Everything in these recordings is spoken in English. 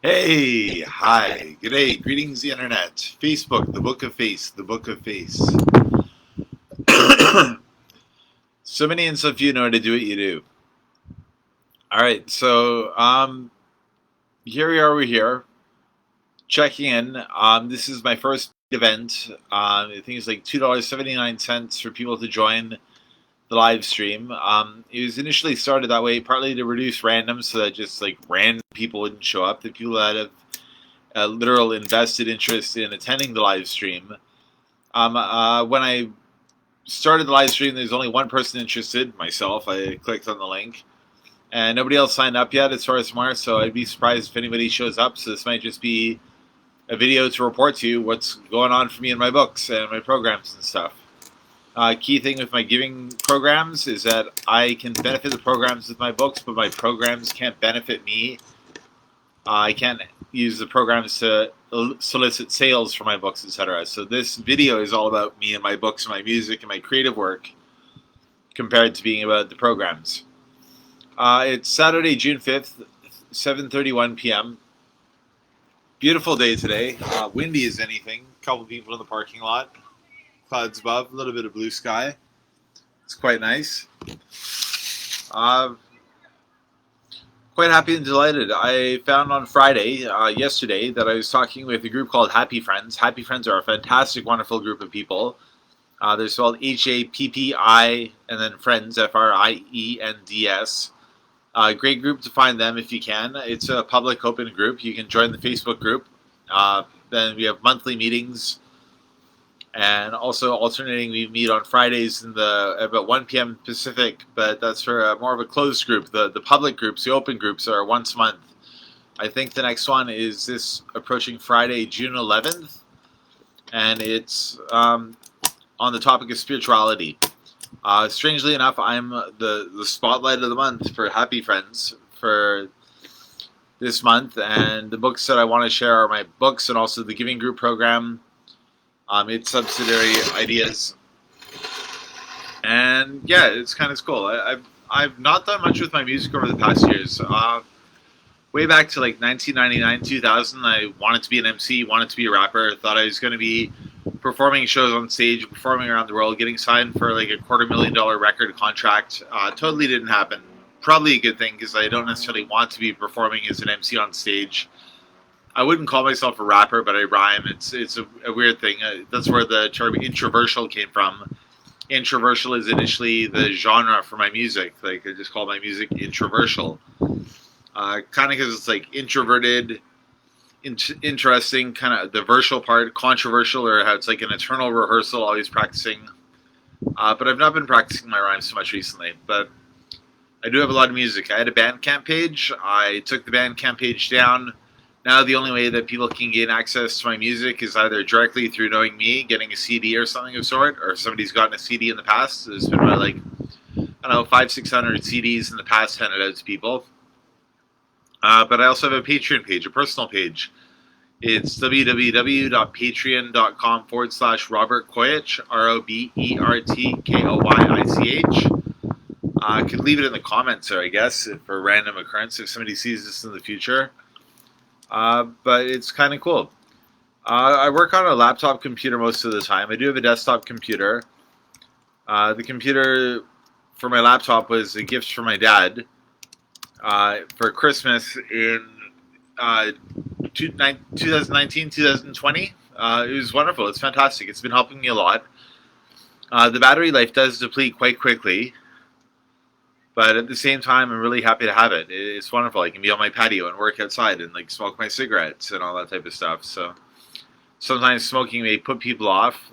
Hey, hi, g'day, greetings, the internet. Facebook, the book of face, the book of face. So many and so few know how to do what you do. All right, so here we are. We're here checking in. This is my first event. I think it's like $2.79 for people to join the live stream. It was initially started that way, partly to reduce random, so that just like random people wouldn't show up. The people that have a literal invested interest in attending the live stream. When I started the live stream, there's only one person interested, myself. I clicked on the link, and nobody else signed up yet, as far as tomorrow. So I'd be surprised if anybody shows up. So this might just be a video to report to you what's going on for me in my books and my programs and stuff. Key thing with my giving programs is that I can benefit the programs with my books, but my programs can't benefit me. I can't use the programs to solicit sales for my books, etc. So this video is all about me and my books and my music and my creative work compared to being about the programs. It's Saturday, June 5th, 7:31 p.m. Beautiful day today. Windy as anything. A couple people in the parking lot. Clouds above, a little bit of blue sky. It's quite nice. Quite happy and delighted. I found on Friday, yesterday, that I was talking with a group called Happy Friends. Happy Friends are a fantastic, wonderful group of people. They're spelled HAPPI and then Friends, FRIENDS. Great group to find them if you can. It's a public open group. You can join the Facebook group. Then we have monthly meetings. And also alternating, we meet on Fridays in about 1 p.m. Pacific, but that's for more of a closed group. The public groups, the open groups, are once a month. I think the next one is this approaching Friday, June 11th, and it's on the topic of spirituality. Strangely enough, I'm the spotlight of the month for Happy Friends for this month, and the books that I want to share are my books and also the Giving Group program. Its subsidiary ideas, and yeah, it's kind of cool. I've not done much with my music over the past years. Way back to like 1999, 2000, I wanted to be an MC, wanted to be a rapper. Thought I was going to be performing shows on stage, performing around the world, getting signed for like a $250,000 record contract. Totally didn't happen. Probably a good thing because I don't necessarily want to be performing as an MC on stage. I wouldn't call myself a rapper, but I rhyme. It's a weird thing. That's where the term introversial came from. Introversial is initially the genre for my music. Like, I just call my music introversial. Kind of because it's like introverted, interesting, kind of the versial part, controversial, or how it's like an eternal rehearsal, always practicing. But I've not been practicing my rhymes so much recently. But I do have a lot of music. I had a Bandcamp page. I took the Bandcamp page down. Now the only way that people can gain access to my music is either directly through knowing me, getting a CD or something of sort, or if somebody's gotten a CD in the past. There's been about like, I don't know, 500-600 CDs in the past handed out to people. But I also have a Patreon page, a personal page. It's www.patreon.com/Robert Koyich, ROBERTKOYICH. I could leave it in the comments there, I guess, for a random occurrence if somebody sees this in the future. But it's kind of cool. I work on a laptop computer most of the time. I do have a desktop computer. The computer for my laptop was a gift from my dad for Christmas in 2019, 2020. It was wonderful. It's fantastic. It's been helping me a lot. The battery life does deplete quite quickly. But at the same time, I'm really happy to have it. It's wonderful. I can be on my patio and work outside and like smoke my cigarettes and all that type of stuff. So sometimes smoking may put people off.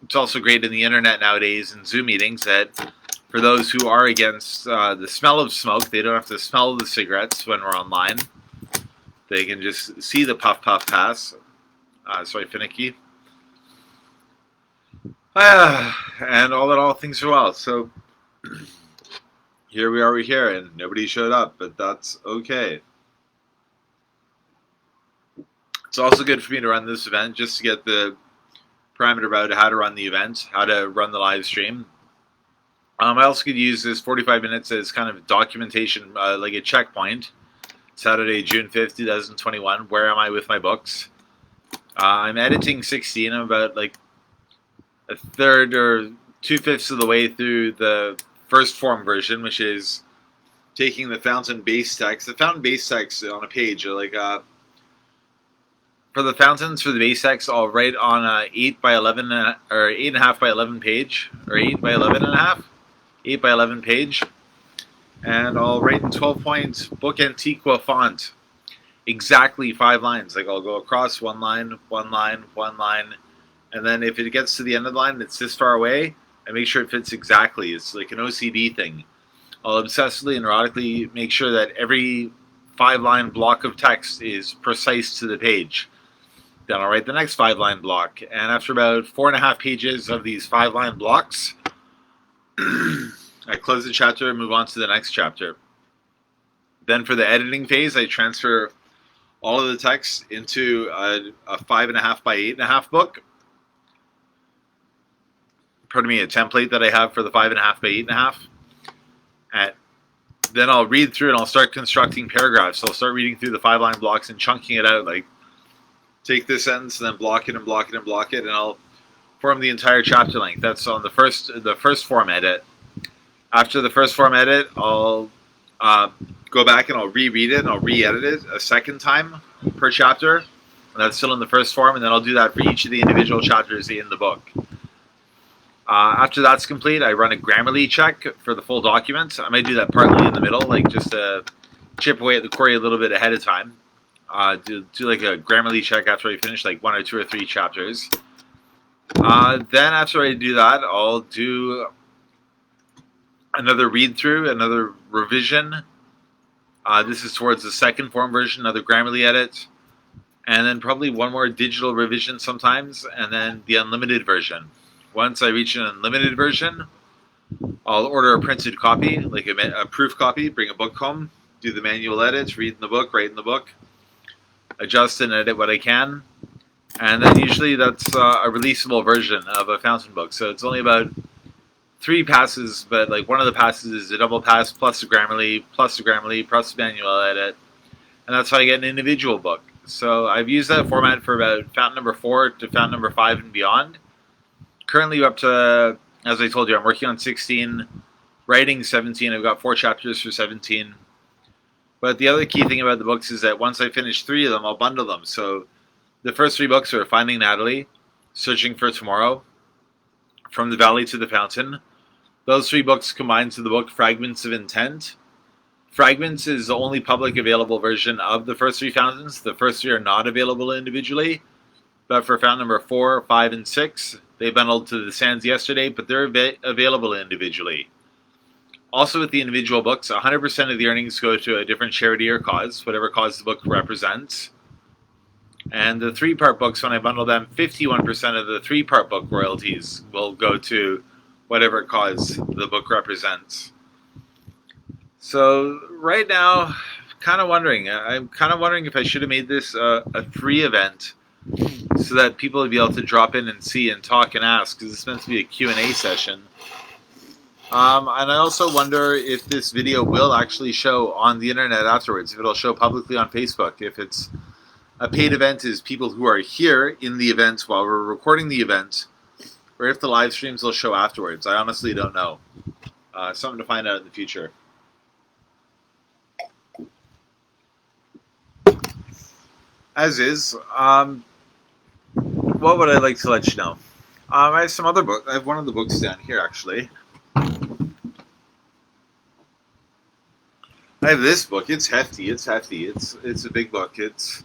It's also great in the internet nowadays and Zoom meetings that for those who are against the smell of smoke, they don't have to smell the cigarettes when we're online. They can just see the puff puff pass. Sorry, finicky. And all in all, things are well. So here we are, we're here, and nobody showed up, but that's okay. It's also good for me to run this event just to get the parameter about how to run the event, how to run the live stream. I also could use this 45 minutes as kind of documentation, like a checkpoint, Saturday, June 5th, 2021. Where am I with my books? I'm editing 16. I'm about like a third or 2/5 of the way through the first form version, which is taking the fountain base text. The fountain base text on a page are like for the fountains for the base text, I'll write on a 8 by 11 or 8.5 by 11 page, or 8 by 11.5, 8 by 11 page, and I'll write in 12-point Book Antiqua font, exactly 5 lines. Like I'll go across one line, one line, one line, and then if it gets to the end of the line, it's this far away, I make sure it fits exactly. It's like an OCD thing. I'll obsessively and erotically make sure that every 5-line block of text is precise to the page. Then I'll write the next 5-line block. And after about 4.5 pages of these 5-line blocks, I close the chapter and move on to the next chapter. Then for the editing phase, I transfer all of the text into a 5.5 by 8.5 book. Pardon me, a template that I have for the 5.5 by 8.5. And then I'll read through and I'll start constructing paragraphs. So I'll start reading through the 5-line blocks and chunking it out, like take this sentence and then block it and block it and block it, and I'll form the entire chapter length. That's on the first form edit. After the first form edit, I'll go back and I'll reread it and I'll re-edit it a second time per chapter. And that's still in the first form, and then I'll do that for each of the individual chapters in the book. After that's complete, I run a Grammarly check for the full document. I might do that partly in the middle, like just to chip away at the query a little bit ahead of time. Do like a Grammarly check after I finish like 1 or 2 or 3 chapters. Then after I do that, I'll do another read through, another revision. This is towards the second form version, another Grammarly edit, and then probably one more digital revision sometimes, and then the unlimited version. Once I reach an unlimited version, I'll order a printed copy, like a proof copy, bring a book home, do the manual edits, read in the book, write in the book, adjust and edit what I can, and then usually that's a releasable version of a fountain book. So it's only about 3 passes, but like one of the passes is a double pass plus a Grammarly, plus a manual edit, and that's how I get an individual book. So I've used that format for about fountain number 4 to fountain number 5 and beyond. Currently up to, as I told you, I'm working on 16, writing 17. I've got 4 chapters for 17. But the other key thing about the books is that once I finish 3 of them, I'll bundle them. So the first 3 books are Finding Natalie, Searching for Tomorrow, From the Valley to the Fountain. Those 3 books combine to the book Fragments of Intent. Fragments is the only public available version of the first 3 fountains. The first 3 are not available individually. But for fountain number 4, 5, and 6, they bundled to the Sands yesterday, but they're available individually. Also with the individual books, 100% of the earnings go to a different charity or cause, whatever cause the book represents. And the 3-part books, when I bundle them, 51% of the 3-part book royalties will go to whatever cause the book represents. So right now, I'm kind of wondering if I should have made this a free event so that people would be able to drop in and see and talk and ask, because it's meant to be a Q&A session. And I also wonder if this video will actually show on the internet afterwards, if it'll show publicly on Facebook. If it's a paid event, is people who are here in the event while we're recording the event, or if the live streams will show afterwards. I honestly don't know. Something to find out in the future. As is, what would I like to let you know? I have some other books. I have one of the books down here, actually. I have this book. It's hefty. It's a big book. It's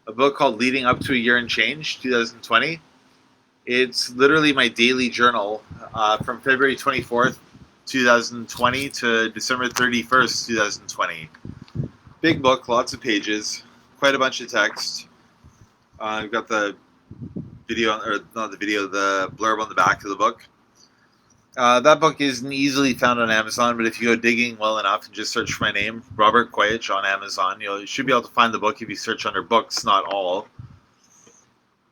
a book called Leading Up to a Year and Change, 2020. It's literally my daily journal from February 24th, 2020 to December 31st, 2020. Big book, lots of pages, quite a bunch of text. I've got the video, or not the video, the blurb on the back of the book. That book isn't easily found on Amazon, but if you go digging well enough and just search for my name, Robert Quayich, on Amazon, you should be able to find the book if you search under books, not all.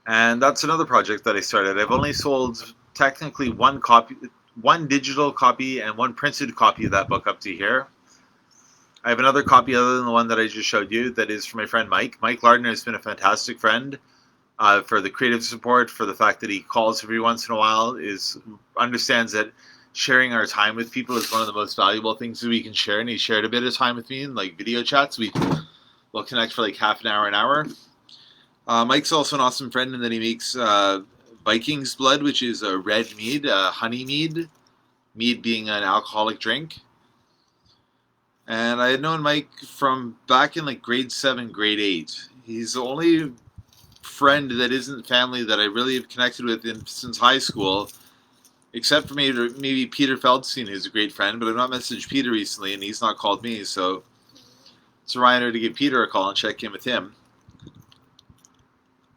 And that's another project that I started. I've only sold technically one digital copy and one printed copy of that book up to here. I have another copy other than the one that I just showed you that is for my friend Mike. Mike Lardner has been a fantastic friend for the creative support, for the fact that he calls every once in a while, understands that sharing our time with people is one of the most valuable things that we can share, and he shared a bit of time with me in like video chats. We'll connect for like half an hour. Mike's also an awesome friend in that he makes Viking's Blood, which is a red mead, honey mead being an alcoholic drink. And I had known Mike from back in like grade 7, grade 8. He's the only friend that isn't family that I really have connected with since high school, except for maybe Peter Feldstein, who's a great friend, but I've not messaged Peter recently, and he's not called me, so it's a reminder to give Peter a call and check in with him.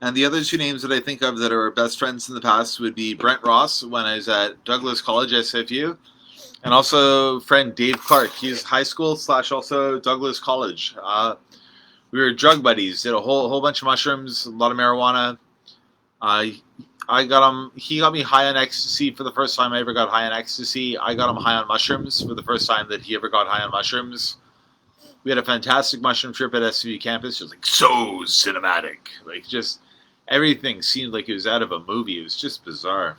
And the other two names that I think of that are best friends in the past would be Brent Ross when I was at Douglas College, SFU, and also friend Dave Clark. He's high school / also Douglas College. We were drug buddies, did a whole bunch of mushrooms, a lot of marijuana. He got me high on ecstasy for the first time I ever got high on ecstasy. I got him high on mushrooms for the first time that he ever got high on mushrooms. We had a fantastic mushroom trip at SVU campus. It was like so cinematic. Like just everything seemed like it was out of a movie. It was just bizarre.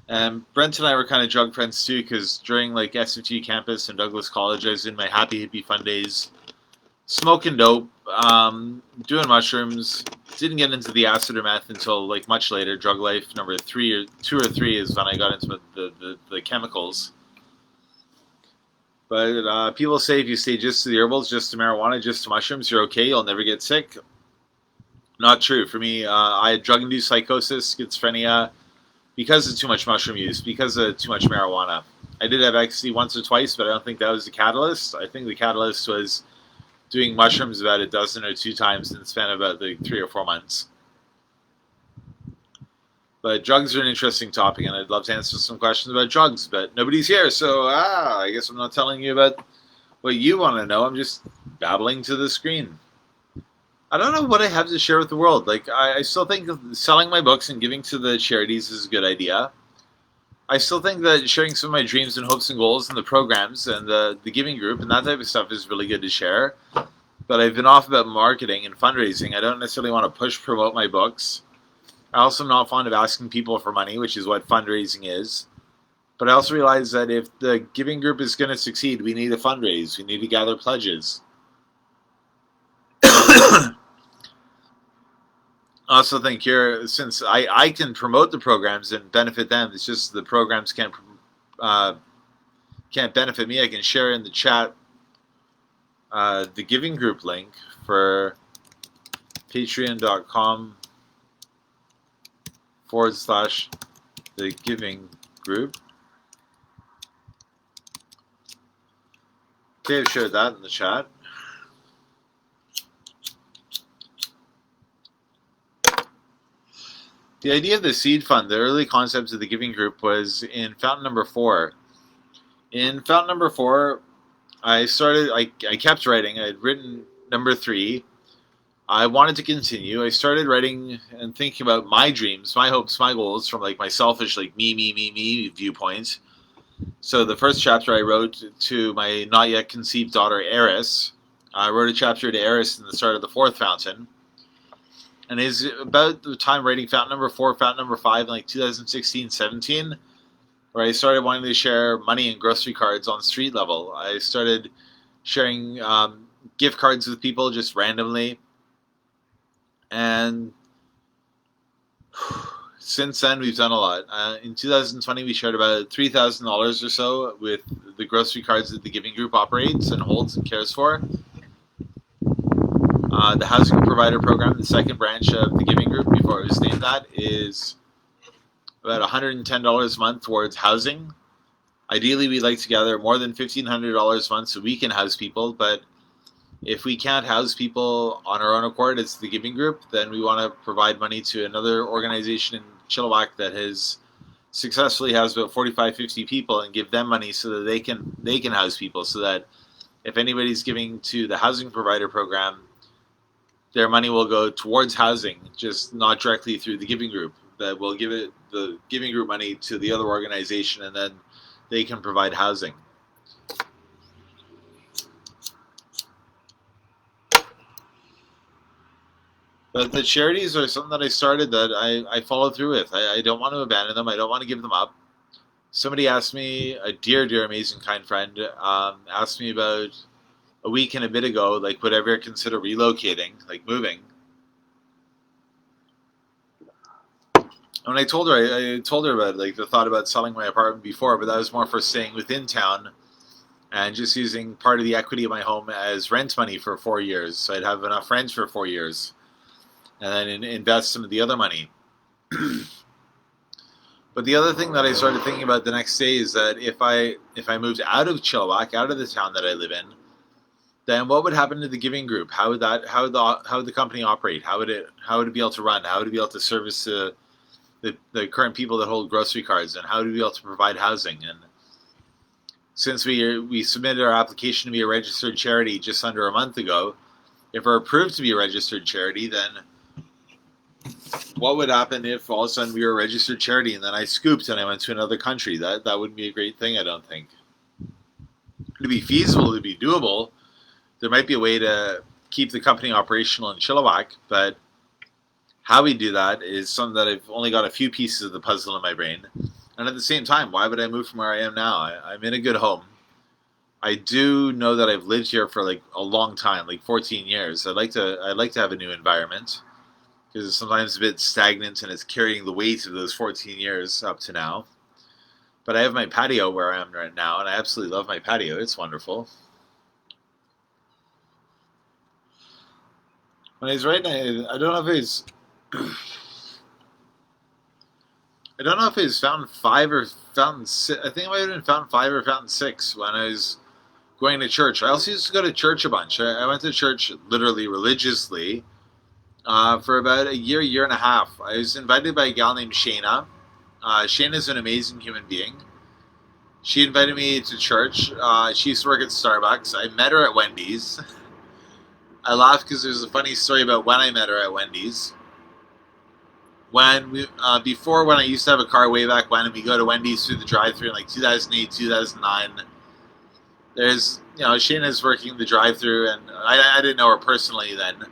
And Brent and I were kind of drug friends too, because during like SFG campus and Douglas College, I was in my happy hippie fun days, smoking dope, doing mushrooms. Didn't get into the acid or meth until like much later. Drug life number 2 or 3 is when I got into the chemicals. But people say if you stay just to the herbals, just to marijuana, just to mushrooms, you're okay. You'll never get sick. Not true. For me, I had drug-induced psychosis, schizophrenia, because of too much mushroom use, because of too much marijuana. I did have ecstasy once or twice, but I don't think that was the catalyst. I think the catalyst was doing mushrooms about a dozen or 2 times in the span of about 3 or 4 months. But drugs are an interesting topic, and I'd love to answer some questions about drugs, but nobody's here, so I guess I'm not telling you about what you want to know. I'm just babbling to the screen. I don't know what I have to share with the world. Like, I still think selling my books and giving to the charities is a good idea. I still think that sharing some of my dreams and hopes and goals and the programs and the giving group and that type of stuff is really good to share. But I've been off about marketing and fundraising. I don't necessarily want to promote my books. I also am not fond of asking people for money, which is what fundraising is. But I also realize that if the giving group is going to succeed, we need to fundraise. We need to gather pledges. I also think here, since I can promote the programs and benefit them, it's just the programs can't benefit me. I can share in the chat the giving group link for patreon.com/the giving group. Okay, I've shared that in the chat. The idea of the seed fund, the early concepts of the giving group, was in fountain number 4. In fountain number 4, I kept writing. I had written number 3. I wanted to continue. I started writing and thinking about my dreams, my hopes, my goals from like my selfish, like me viewpoint. So the first chapter I wrote to my not yet conceived daughter, Eris. I wrote a chapter to Eris in the start of the 4th fountain. And it's about the time writing fountain number 4, fountain number 5 in like 2016-17, where I started wanting to share money and grocery cards on street level. I started sharing gift cards with people just randomly. And since then, we've done a lot. In 2020, we shared about $3,000 or so with the grocery cards that the giving group operates and holds and cares for. The housing provider program, the second branch of the giving group before it was named that, is about $110 a month towards housing. Ideally, we'd like to gather more than $1,500 a month so we can house people, but if we can't house people on our own accord, it's the giving group, then we want to provide money to another organization in Chilliwack that has successfully housed about 45, 50 people and give them money so that they can house people, so that if anybody's giving to the housing provider program, their money will go towards housing, just not directly through the giving group. That will give it the giving group money to the other organization, and then they can provide housing. But the charities are something that I started that I follow through with. I don't want to abandon them. I don't want to give them up. Somebody asked me, a dear, dear, amazing, kind friend, asked me about a week and a bit ago, like, would I ever consider relocating, like moving? When I told her, I told her about like the thought about selling my apartment before, but that was more for staying within town and just using part of the equity of my home as rent money for 4 years. So I'd have enough rent for 4 years, and then invest some of the other money. But the other thing that I started thinking about the next day is that if I moved out of Chilliwack, out of the town that I live in, then what would happen to the giving group? How would the company operate? How would it be able to run? How would it be able to service the current people that hold grocery cards, and how would we be able to provide housing? And since we submitted our application to be a registered charity just under a month ago, if we're approved to be a registered charity, then what would happen if all of a sudden we were a registered charity and then I scooped and I went to another country? That wouldn't be a great thing, I don't think. To be feasible, to be doable, there might be a way to keep the company operational in Chilliwack, but how we do that is something that I've only got a few pieces of the puzzle in my brain. And at the same time, why would I move from where I am now? I'm in a good home. I do know that I've lived here for like a long time, like 14 years. I'd like to have a new environment, because it's sometimes a bit stagnant and it's carrying the weight of those 14 years up to now. But I have my patio where I am right now, and I absolutely love my patio. It's wonderful. When I was writing, I don't know if it's I don't know if it was Fountain 5 or Fountain 6. I think it might have been Fountain 5 or Fountain 6 when I was going to church. I also used to go to church a bunch. I went to church literally religiously for about a year and a half. I was invited by a gal named Shayna. Shayna's an amazing human being. She invited me to church. She used to work at Starbucks. I met her at Wendy's. I laughed because there's a funny story about when I met her at Wendy's. Before, when I used to have a car way back when, and we go to Wendy's through the drive-thru in like 2008, 2009. There's, Shayna's working the drive-thru, and I didn't know her personally then,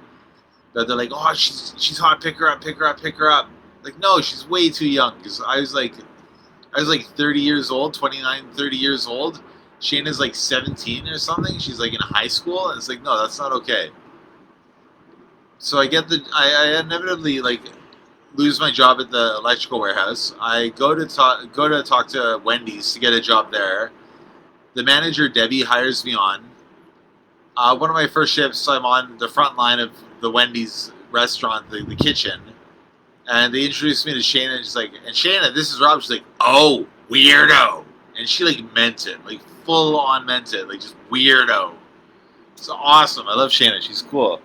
but they're like, oh, she's hot, pick her up. Like, no, she's way too young, because I was like 30 years old, 29, 30 years old. Shayna's like 17 or something. She's like in high school, and it's like, no, that's not okay. So I inevitably like lose my job at the electrical warehouse. I go to talk to Wendy's to get a job there. The manager, Debbie, hires me on. One of my first shifts, I'm on the front line of the Wendy's restaurant, the kitchen. And they introduced me to Shayna, and she's like, and Shayna, this is Rob. She's like, oh, weirdo. And she like meant it, like full on meant it, like just weirdo. It's awesome. I love Shayna. She's cool.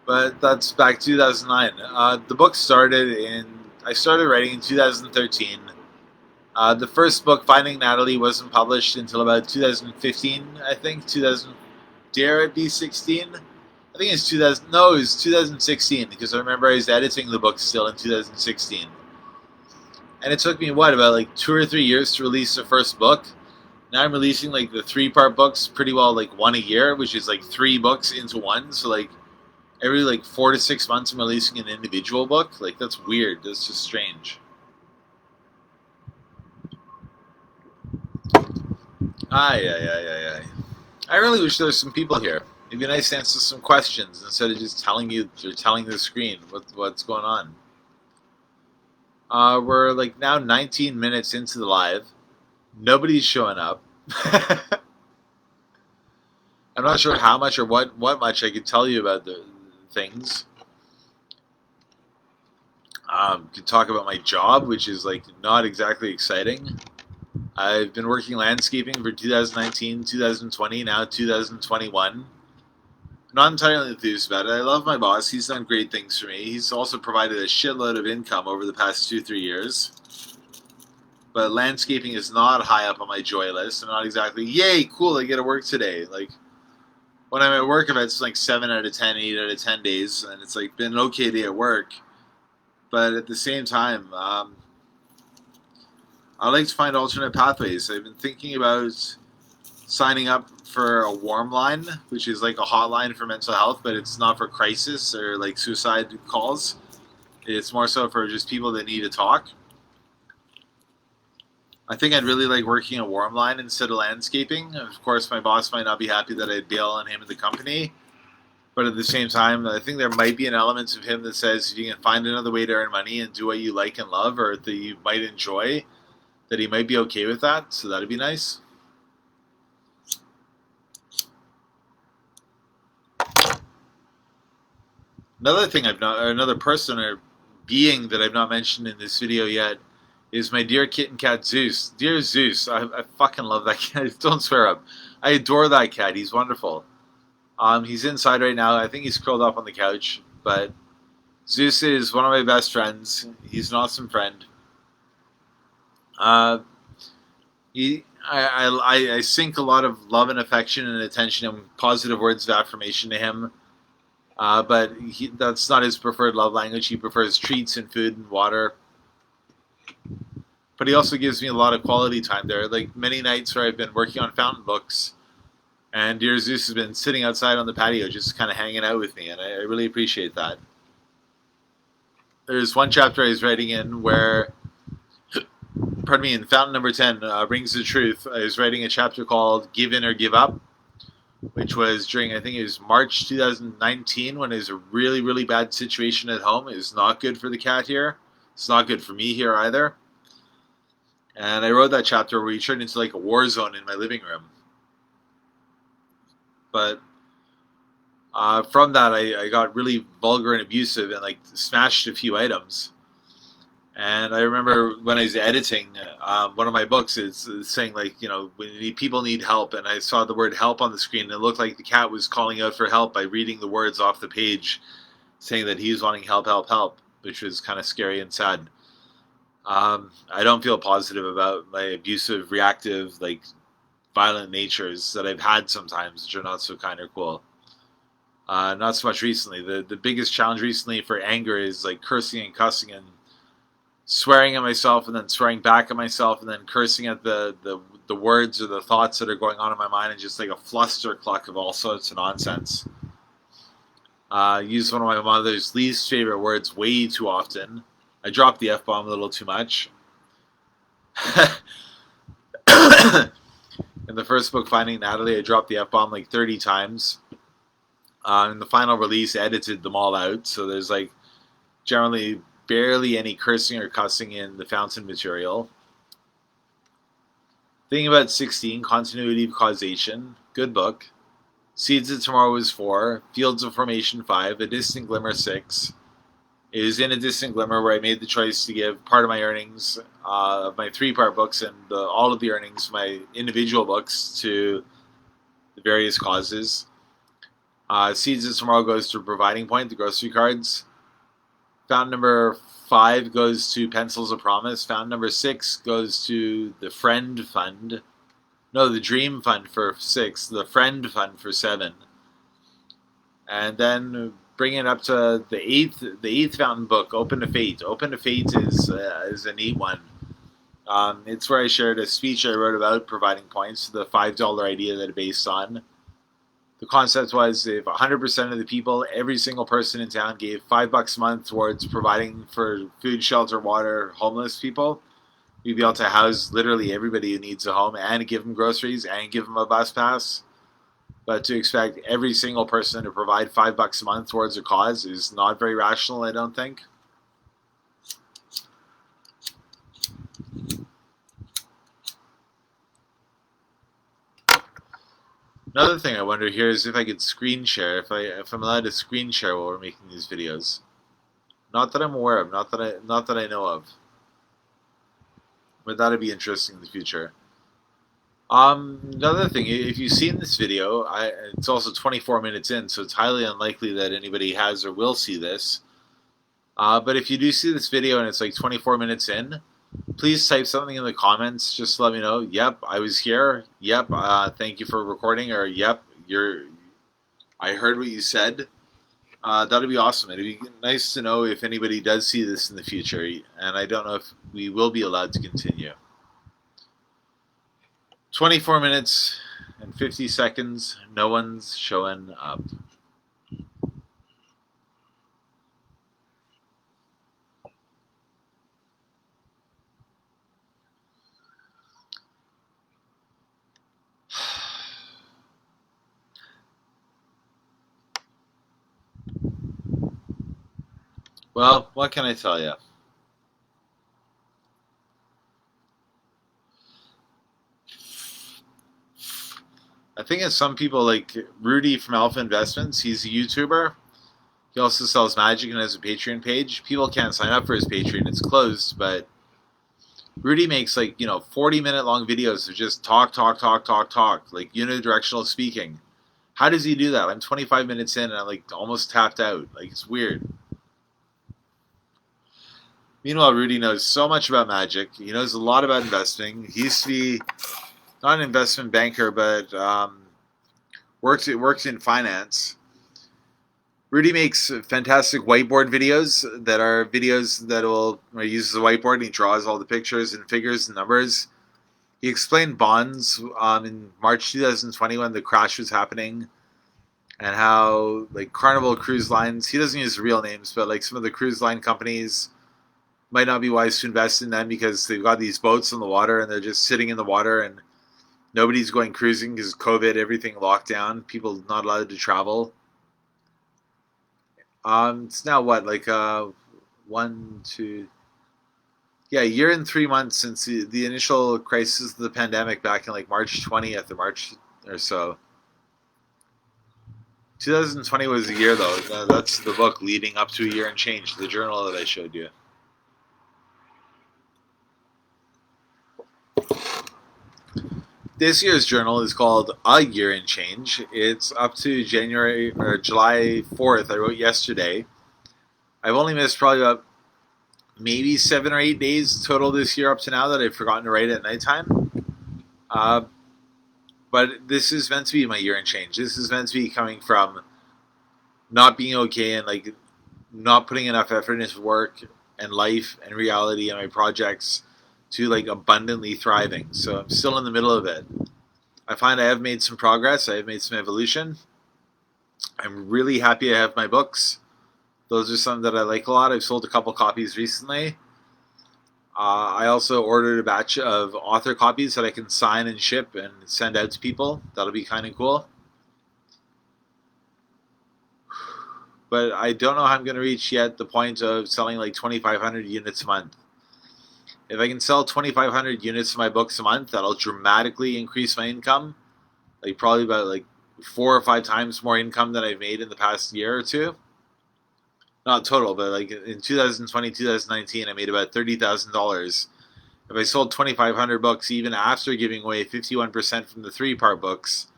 But that's back 2009. The book I started writing in 2013. The first book, Finding Natalie, wasn't published until about 2015, I think. Dare it be 16? I think it's 2000. No, it was 2016, because I remember I was editing the book still in 2016. And it took me, about like 2 or 3 years to release the first book. Now I'm releasing like the 3-part books pretty well, like one a year, which is like 3 books into one. So like every like 4 to 6 months I'm releasing an individual book. Like, that's weird. That's just strange. Aye. I really wish there were some people here. It'd be nice to answer some questions instead of just telling the screen what's going on. We're like now 19 minutes into the live. Nobody's showing up. I'm not sure how much or what much I could tell you about the things. Could talk about my job, which is like not exactly exciting. I've been working landscaping for 2019, 2020, now 2021. Not entirely enthused about it. I love my boss. He's done great things for me. He's also provided a shitload of income over the past 2-3 years. But landscaping is not high up on my joy list. I'm not exactly, yay, cool, I get to work today. Like, when I'm at work, I've had like 7 out of 10, 8 out of 10 days, and it's like been an okay day at work. But at the same time, I like to find alternate pathways. I've been thinking about signing up for a warm line, which is like a hotline for mental health, but it's not for crisis or like suicide calls. It's more so for just people that need to talk. I think I'd really like working a warm line instead of landscaping. Of course, my boss might not be happy that I bail on him and the company, but at the same time, I think there might be an element of him that says if you can find another way to earn money and do what you like and love or that you might enjoy, that he might be okay with that. So that'd be nice. Another person or being that I've not mentioned in this video yet is my dear kitten cat Zeus. Dear Zeus, I fucking love that cat. Don't swear up. I adore that cat. He's wonderful. He's inside right now. I think he's curled up on the couch. But Zeus is one of my best friends. He's an awesome friend. I sink a lot of love and affection and attention and positive words of affirmation to him. But that's not his preferred love language. He prefers treats and food and water. But he also gives me a lot of quality time. There are like many nights where I've been working on fountain books, and dear Zeus has been sitting outside on the patio just kind of hanging out with me, and I really appreciate that. There's one chapter I was writing in where, pardon me, in fountain number 10, Rings of Truth, I was writing a chapter called Give In or Give Up, which was during, I think it was March 2019, when it was a really, really bad situation at home. It was not good for the cat here. It's not good for me here either. And I wrote that chapter where he turned into like a war zone in my living room. But from that, I got really vulgar and abusive and like smashed a few items. And I remember when I was editing one of my books, it's saying like, you know, people need help. And I saw the word help on the screen, and it looked like the cat was calling out for help by reading the words off the page, saying that he was wanting help, help, help, which was kind of scary and sad. I don't feel positive about my abusive, reactive, like violent natures that I've had sometimes, which are not so kind or cool. Not so much recently. The biggest challenge recently for anger is like cursing and cussing and swearing at myself and then swearing back at myself and then cursing at the words or the thoughts that are going on in my mind and just like a fluster cluck of all sorts of nonsense. Use one of my mother's least favorite words way too often. I dropped the F-bomb a little too much. In the first book, Finding Natalie, I dropped the F-bomb like 30 times. In the final release, I edited them all out, so there's like generally barely any cursing or cussing in the fountain material. Thinking about 16, Continuity of Causation, good book. Seeds of Tomorrow was 4, Fields of Formation 5, A Distant Glimmer 6. It was in A Distant Glimmer where I made the choice to give part of my earnings of my 3-part books and all of the earnings of my individual books to the various causes. Seeds of Tomorrow goes to Providing Point, the grocery cards. Fountain number 5 goes to Pencils of Promise. Fountain number 6 goes to the Friend Fund. No, the Dream Fund for 6. The Friend Fund for 7. And then bring it up to the eighth fountain book, Open to Fate. Open to Fate is a neat one. It's where I shared a speech I wrote about providing points, the $5 idea that it's based on. The concept was if 100% of the people, every single person in town gave $5 a month towards providing for food, shelter, water, homeless people, we'd be able to house literally everybody who needs a home and give them groceries and give them a bus pass. But to expect every single person to provide $5 a month towards a cause is not very rational, I don't think. Another thing I wonder here is if I could screen share, if I'm allowed to screen share while we're making these videos. Not that I'm aware of, not that I know of. But that'd be interesting in the future. Another thing, if you've seen this video, it's also 24 minutes in, so it's highly unlikely that anybody has or will see this. But if you do see this video and it's like 24 minutes in, please type something in the comments just to let me know, yep, I was here, yep, thank you for recording, or yep, I heard what you said. That'd be awesome. It'd be nice to know if anybody does see this in the future, and I don't know if we will be allowed to continue. 24 minutes and 50 seconds. No one's showing up. Well, what can I tell you? I think it's some people like Rudy from Alpha Investments. He's a YouTuber. He also sells magic and has a Patreon page. People can't sign up for his Patreon. It's closed, but Rudy makes 40-minute long videos of just talk, like unidirectional speaking. How does he do that? I'm 25 minutes in and I'm like almost tapped out. Like, it's weird. Meanwhile, Rudy knows so much about magic. He knows a lot about investing. He used to be not an investment banker, but works in finance. Rudy makes fantastic whiteboard videos that are videos that where he uses a whiteboard and he draws all the pictures and figures and numbers. He explained bonds in March 2020 when the crash was happening, and how Carnival Cruise Lines, he doesn't use real names, but some of the cruise line companies might not be wise to invest in them because they've got these boats on the water and they're just sitting in the water and nobody's going cruising because COVID, everything locked down, people not allowed to travel. It's now what, a year and 3 months since the initial crisis of the pandemic back in March 20th or March or so. 2020 was a year though. That's the book leading up to a year and change, the journal that I showed you. This year's journal is called A Year and Change. It's up to January or July 4th. I wrote yesterday. I've only missed probably about maybe 7 or 8 days total this year up to now that I've forgotten to write at nighttime. But this is meant to be my year and change. This is meant to be coming from not being okay and not putting enough effort into work and life and reality and my projects to abundantly thriving. So I'm still in the middle of it. I find I have made some progress. I have made some evolution. I'm really happy I have my books. Those are some that I like a lot. I've sold a couple copies recently. I also ordered a batch of author copies that I can sign and ship and send out to people. That'll be kind of cool. But I don't know how I'm going to reach yet the point of selling 2,500 units a month. If I can sell 2,500 units of my books a month, that'll dramatically increase my income. Probably about 4 or 5 times more income than I've made in the past year or two. Not total, but in 2020, 2019, I made about $30,000. If I sold 2,500 books, even after giving away 51% from the 3-part books,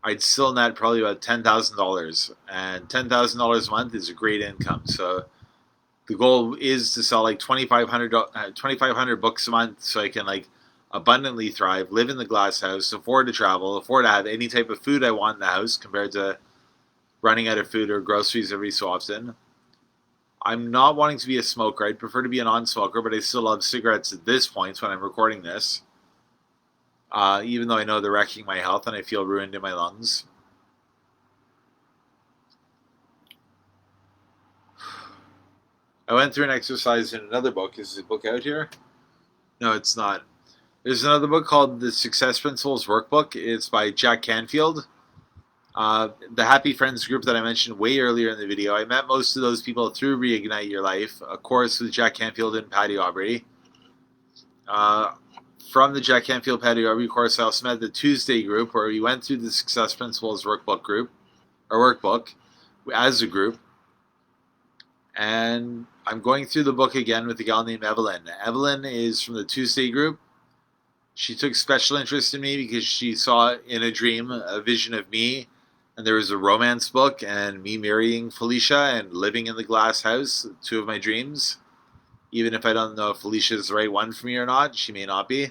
I'd still net probably about $10,000. And $10,000 a month is a great income. So the goal is to sell 2,500 books a month so I can abundantly thrive, live in the glass house, afford to travel, afford to have any type of food I want in the house compared to running out of food or groceries every so often. I'm not wanting to be a smoker. I'd prefer to be a non-smoker, but I still love cigarettes at this point when I'm recording this. Even though I know they're wrecking my health and I feel ruined in my lungs. I went through an exercise in another book. Is the book out here? No, it's not. There's another book called The Success Principles Workbook. It's by Jack Canfield. The Happy Friends group that I mentioned way earlier in the video. I met most of those people through Reignite Your Life, a course with Jack Canfield and Patty Aubrey. From the Jack Canfield Patty Aubrey course, I also met the Tuesday group where we went through the Success Principles Workbook as a group. And I'm going through the book again with a gal named Evelyn. Evelyn is from the Tuesday group. She took special interest in me because she saw in a dream a vision of me, and there was a romance book and me marrying Felicia and living in the glass house, 2 of my dreams. Even if I don't know if Felicia is the right one for me or not, she may not be.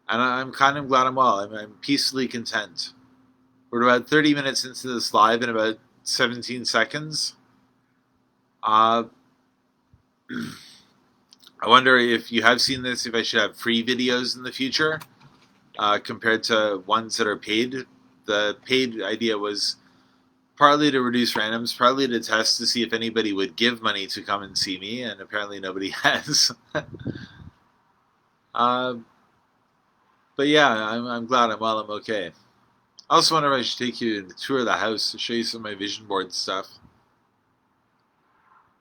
And I'm kind of glad I'm well. I'm peacefully content. We're about 30 minutes into this live in about 17 seconds. I wonder if you have seen this, if I should have free videos in the future compared to ones that are paid. The paid idea was partly to reduce randoms, partly to test to see if anybody would give money to come and see me, and apparently nobody has. uh, but yeah, I'm glad I'm well. I'm okay. I also wonder if I should take you to tour of the house to show you some of my vision board stuff.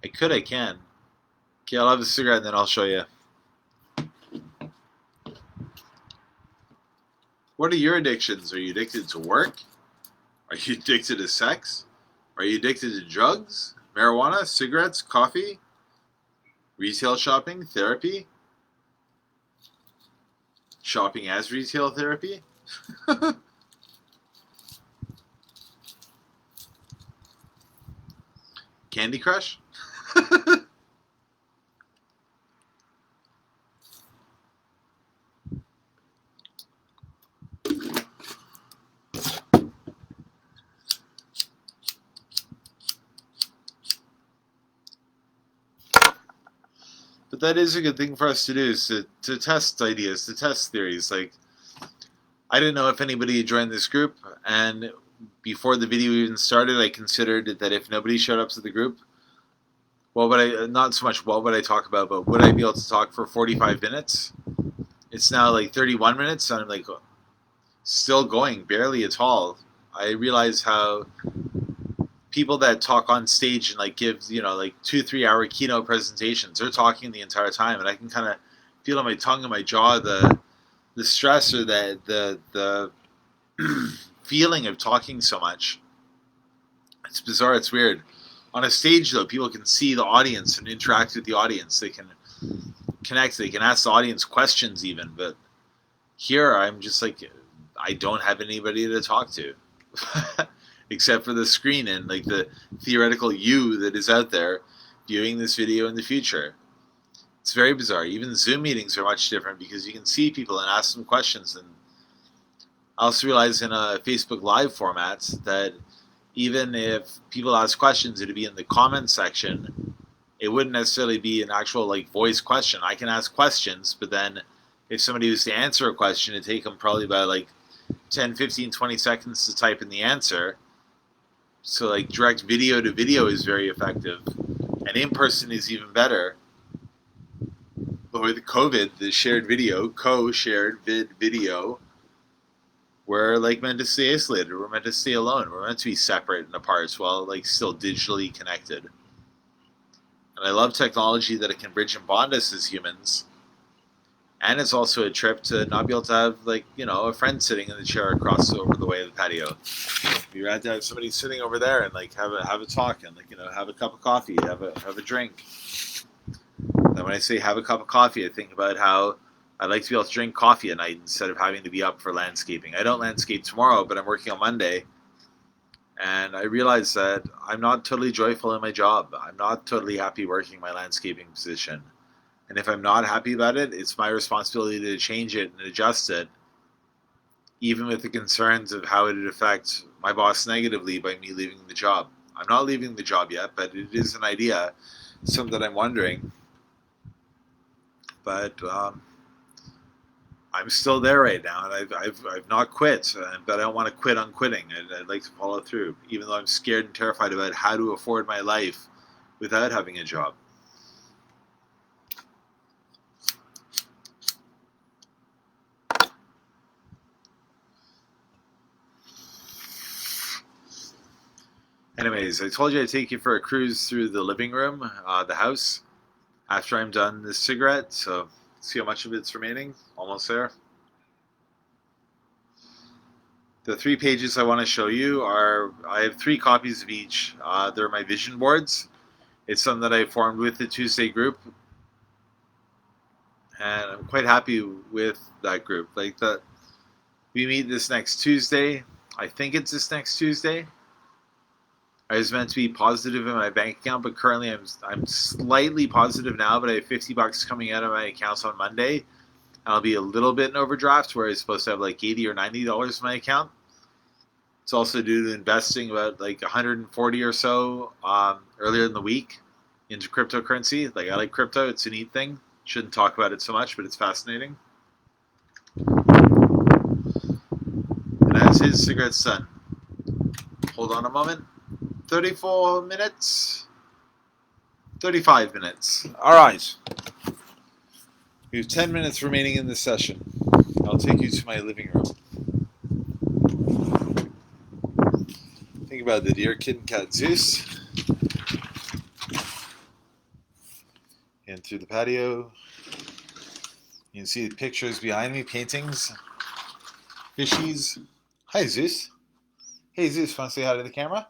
I could, I can. Okay, I'll have a cigarette and then I'll show you. What are your addictions? Are you addicted to work? Are you addicted to sex? Are you addicted to drugs? Marijuana? Cigarettes? Coffee? Retail shopping? Therapy? Shopping as retail therapy? Candy Crush? But that is a good thing for us to do, is to test ideas, to test theories. Like, I didn't know if anybody had joined this group, and before the video even started, I considered that if nobody showed up to the group, what would I, not so much what would I talk about, but would I be able to talk for 45 minutes? It's now like 31 minutes, and I'm like, still going, barely at all. I realize how people that talk on stage and like give, you know, like 2-3 hour keynote presentations, they're talking the entire time, and I can kind of feel on my tongue and my jaw the stress or the feeling of talking so much. It's bizarre. It's weird. On a stage, though, people can see the audience and interact with the audience. They can connect. They can ask the audience questions even. But here, I'm just like, I don't have anybody to talk to. Except for the screen and like the theoretical you that is out there viewing this video in the future. It's very bizarre. Even Zoom meetings are much different because you can see people and ask them questions. And I also realize in a Facebook Live format that even if people ask questions, it'd be in the comments section. It wouldn't necessarily be an actual like voice question. I can ask questions, but then if somebody was to answer a question, it'd take them probably about like 10, 15, 20 seconds to type in the answer. So like direct video to video is very effective, and in person is even better. But with COVID, the shared video, co-shared video, we're like meant to stay isolated. We're meant to stay alone. We're meant to be separate and apart while like still digitally connected. And I love technology that it can bridge and bond us as humans. And it's also a trip to not be able to have, like, you know, a friend sitting in the chair across over the way of the patio. You're glad to have somebody sitting over there and like have a talk and like, you know, have a cup of coffee, have a drink. And when I say have a cup of coffee, I think about how I'd like to be able to drink coffee at night instead of having to be up for landscaping. I don't landscape tomorrow, but I'm working on Monday. And I realize that I'm not totally joyful in my job. I'm not totally happy working my landscaping position. And if I'm not happy about it, it's my responsibility to change it and adjust it, even with the concerns of how it would affect my boss negatively by me leaving the job. I'm not leaving the job yet, but it is an idea, something that I'm wondering. But I'm still there right now, and I've not quit, but I don't want to quit on quitting. I'd like to follow through, even though I'm scared and terrified about how to afford my life without having a job. Anyways, I told you I'd take you for a cruise through the living room, the house, after I'm done this cigarette, so see how much of it's remaining. Almost there. The 3 pages I want to show you are, I have 3 copies of each. They're my vision boards. It's something that I formed with the Tuesday group, and I'm quite happy with that group. Like that, we meet this next Tuesday. I think it's this next Tuesday. I was meant to be positive in my bank account, but currently I'm slightly positive now. But I have $50 coming out of my accounts on Monday, and I'll be a little bit in overdraft where I was supposed to have like $80 or $90 in my account. It's also due to investing about like 140 or so earlier in the week into cryptocurrency. Like I like crypto; it's a neat thing. Shouldn't talk about it so much, but it's fascinating. And as his cigarette's done. Hold on a moment. 34 minutes. 35 minutes. All right. We have 10 minutes remaining in this session. I'll take you to my living room. Think about the deer, kid, and cat Zeus. And through the patio. You can see the pictures behind me, paintings, fishies. Hi, Zeus. Hey, Zeus, want to say hi to the camera?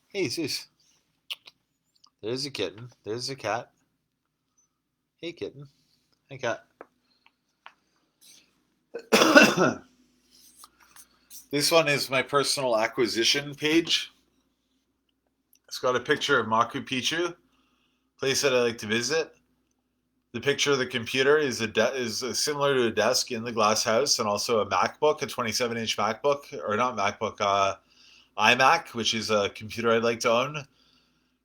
Hey, Zeus. There's a kitten. There's a cat. Hey, kitten. Hey, cat. This one is my personal acquisition page. It's got a picture of Machu Picchu, place that I like to visit. The picture of the computer is similar to a desk in the glass house, and also a MacBook, a 27-inch MacBook, or not MacBook, iMac, which is a computer I'd like to own.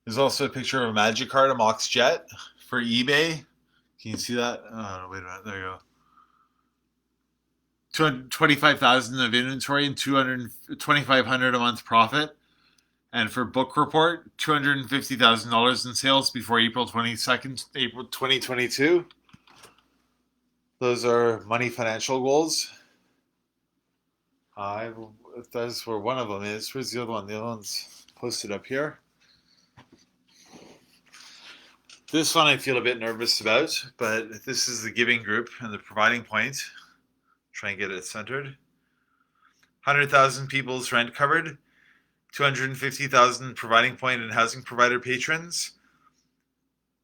There's also a picture of a Magic Card, a Mox Jet for eBay. Can you see that? Oh, wait a minute. There you go. 225,000 of inventory and 2,500 a month profit. And for Book Report, $250,000 in sales before April 22nd, April 2022. Those are money financial goals. That's where one of them is. Where's the other one? The other one's posted up here. This one I feel a bit nervous about, but this is the giving group and the providing point. Try and get it centered. 100,000 people's rent covered. 250,000 providing point and housing provider patrons.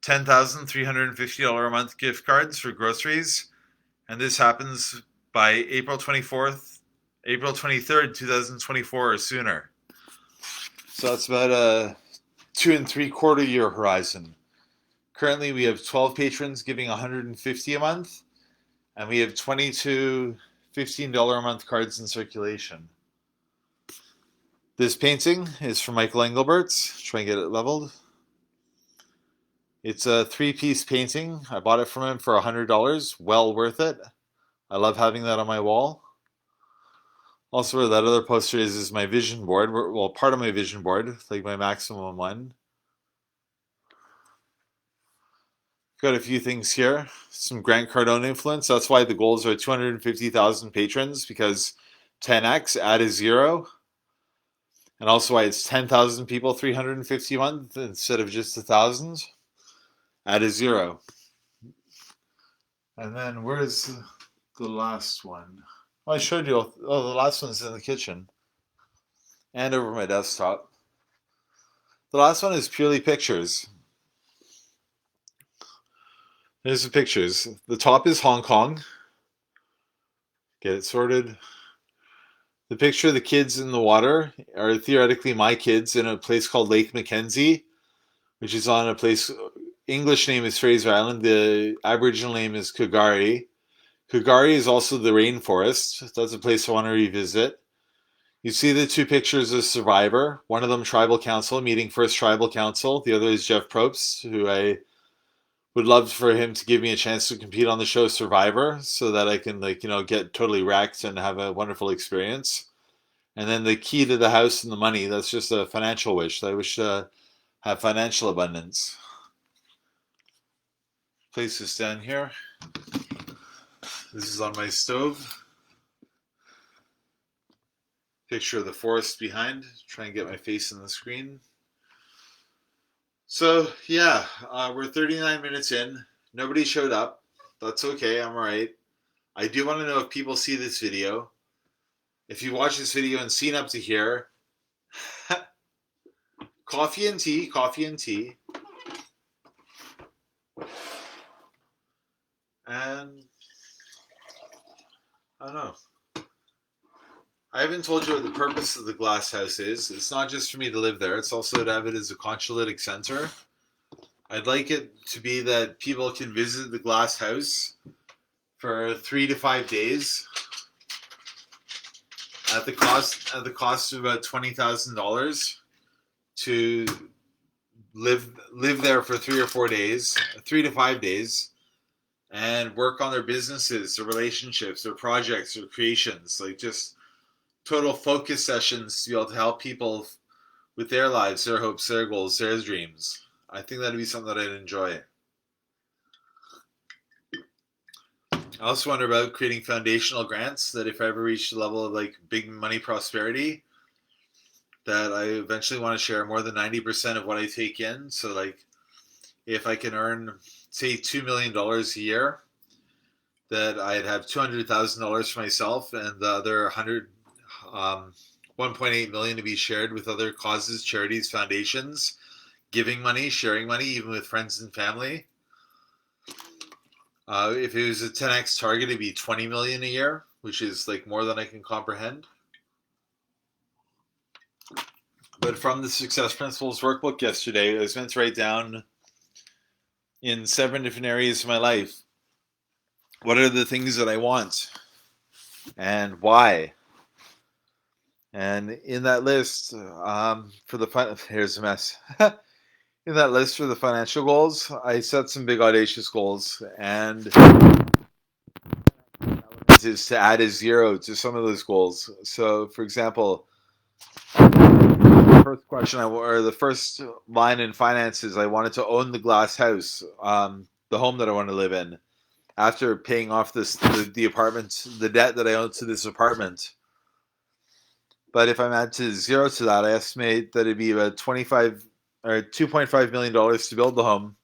10,350 a month gift cards for groceries. And this happens by April 23rd, 2024 or sooner. So that's about a 2 3/4 year horizon. Currently we have 12 patrons giving $150 a month. And we have 22 $15 a month cards in circulation. This painting is from Michael Engelbert's. Try and get it leveled. It's a 3-piece painting. I bought it from him for $100. Well worth it. I love having that on my wall. Also, where that other poster is my vision board. Well, part of my vision board, like my maximum one. Got a few things here. Some Grant Cardone influence. That's why the goals are 250,000 patrons, because 10x, add a 0. And also why it's 10,000 people, 350 a month instead of just 1,000. Add a 0. And then where's the last one? Well, I showed you. Oh, the last one's in the kitchen. And over my desktop. The last one is purely pictures. Here's the pictures. The top is Hong Kong. Get it sorted. The picture of the kids in the water are theoretically my kids in a place called Lake Mackenzie, which is on a place, English name is Fraser Island. The Aboriginal name is Kugari. Kugari is also the rainforest. That's a place I want to revisit. You see the two pictures of Survivor. One of them Tribal Council, meeting First Tribal Council. The other is Jeff Probst, who I would love for him to give me a chance to compete on the show Survivor so that I can get totally wrecked and have a wonderful experience. And then the key to the house and the money, that's just a financial wish. I wish to have financial abundance. Place this down here. This is on my stove. Picture of the forest behind. Try and get my face in the screen. So, yeah, we're 39 minutes in. Nobody showed up. That's okay. I'm all right. I do want to know if people see this video. If you watch this video and seen up to here, coffee and tea, coffee and tea. And I don't know. I haven't told you what the purpose of the glass house is. It's not just for me to live there. It's also to have it as a concholytic center. I'd like it to be that people can visit the glass house for 3 to 5 days at the cost of about $20,000 to live there for 3 or 4 days, 3 to 5 days, and work on their businesses, their relationships, their projects, their creations, like just total focus sessions to be able to help people with their lives, their hopes, their goals, their dreams. I think that'd be something that I'd enjoy. I also wonder about creating foundational grants that if I ever reach the level of like big money prosperity, that I eventually want to share more than 90% of what I take in. So like if I can earn say $2 million a year, that I'd have $200,000 for myself and the other 1.8 million to be shared with other causes, charities, foundations, giving money, sharing money, even with friends and family. If it was a 10x target, it'd be 20 million a year, which is like more than I can comprehend. But from the Success Principles workbook yesterday, I was meant to write down in 7 different areas of my life what are the things that I want and why. And in that list, here's a mess. In that list for the financial goals, I set some big audacious goals, and is to add a 0 to some of those goals. So, for example, the first line in finances, I wanted to own the glass house, the home that I want to live in, after paying off the apartment, the debt that I owe to this apartment. But if I'm at to 0 to that, I estimate that it'd be about $2.5 million to build the home.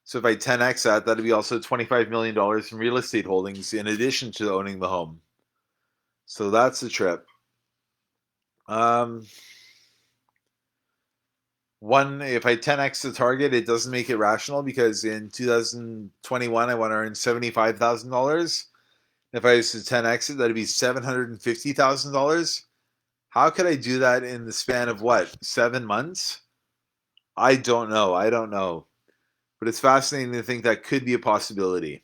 So if I 10x that, that'd be also $25 million in real estate holdings in addition to owning the home. So that's the trip. If I 10x the target, it doesn't make it rational because in 2021 I want to earn $75,000. If I was to 10x it, that'd be $750,000. How could I do that in the span of 7 months? I don't know. But it's fascinating to think that could be a possibility.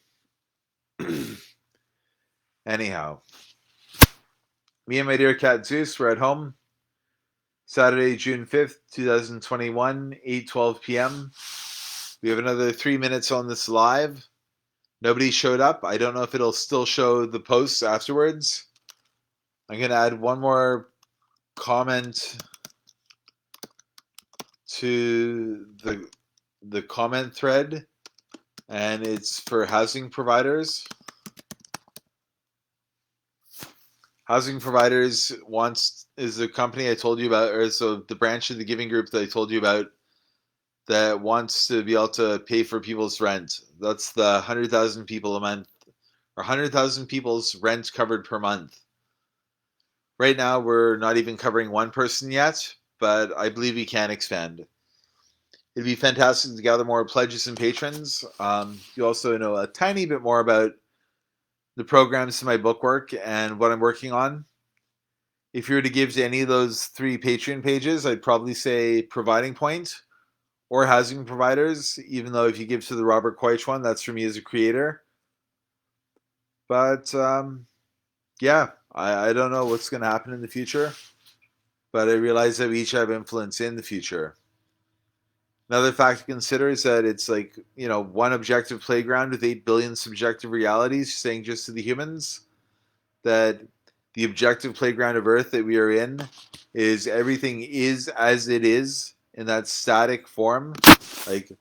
Anyhow, me and my dear cat Zeus were at home Saturday, June 5th, 2021, 8:12 p.m. We have another 3 minutes on this live. Nobody showed up. I don't know if it'll still show the posts afterwards. I'm going to add one more comment to the comment thread, and it's for housing providers. Housing Providers is the company I told you about, or so the branch of the giving group that I told you about that wants to be able to pay for people's rent. That's the 100,000 people a month, or 100,000 people's rent covered per month. Right now, we're not even covering one person yet, but I believe we can expand. It'd be fantastic to gather more pledges and patrons. You also know a tiny bit more about the programs in my book work and what I'm working on. If you were to give to any of those 3 Patreon pages, I'd probably say Providing Point or Housing Providers, even though if you give to the Robert Koich one, that's for me as a creator. But yeah, I don't know what's going to happen in the future, but I realize that we each have influence in the future. Another fact to consider is that it's like, one objective playground with 8 billion subjective realities, saying just to the humans that the objective playground of Earth that we are in is everything is as it is in that static form. Like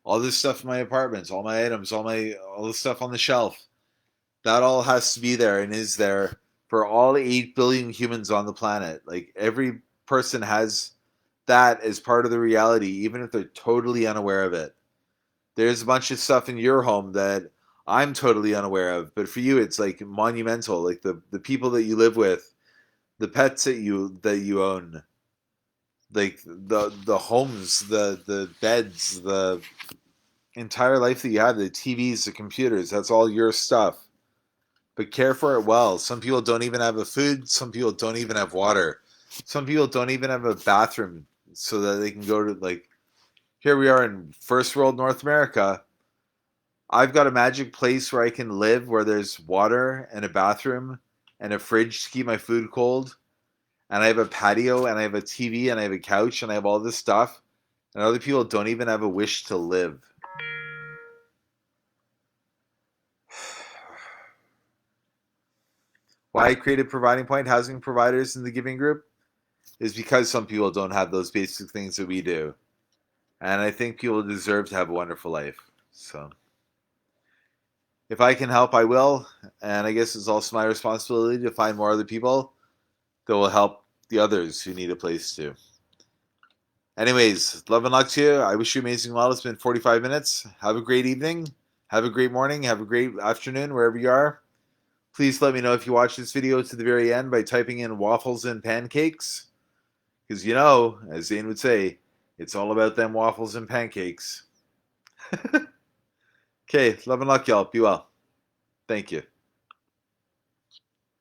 all this stuff in my apartments, all my items, all the stuff on the shelf, that all has to be there and is there for all 8 billion humans on the planet. Like every person has that as part of the reality, even if they're totally unaware of it. There's a bunch of stuff in your home that I'm totally unaware of, but for you it's like monumental, like the people that you live with, the pets that you own, like the homes, the beds, the entire life that you have, the TVs, the computers, that's all your stuff. But care for it well. Some people don't even have a food, some people don't even have water. Some people don't even have a bathroom so that they can go to, like, here we are in first world North America. I've got a magic place where I can live where there's water and a bathroom and a fridge to keep my food cold. And I have a patio and I have a TV and I have a couch and I have all this stuff. And other people don't even have a wish to live. Why I created Providing Point Housing Providers in the Giving Group is because some people don't have those basic things that we do. And I think people deserve to have a wonderful life. So if I can help, I will. And I guess it's also my responsibility to find more other people that will help the others who need a place to. Anyways, love and luck to you. I wish you amazing well. It's been 45 minutes. Have a great evening. Have a great morning. Have a great afternoon, wherever you are. Please let me know if you watch this video to the very end by typing in waffles and pancakes. Because as Zane would say, it's all about them waffles and pancakes. Okay, love and luck, y'all. Be well. Thank you.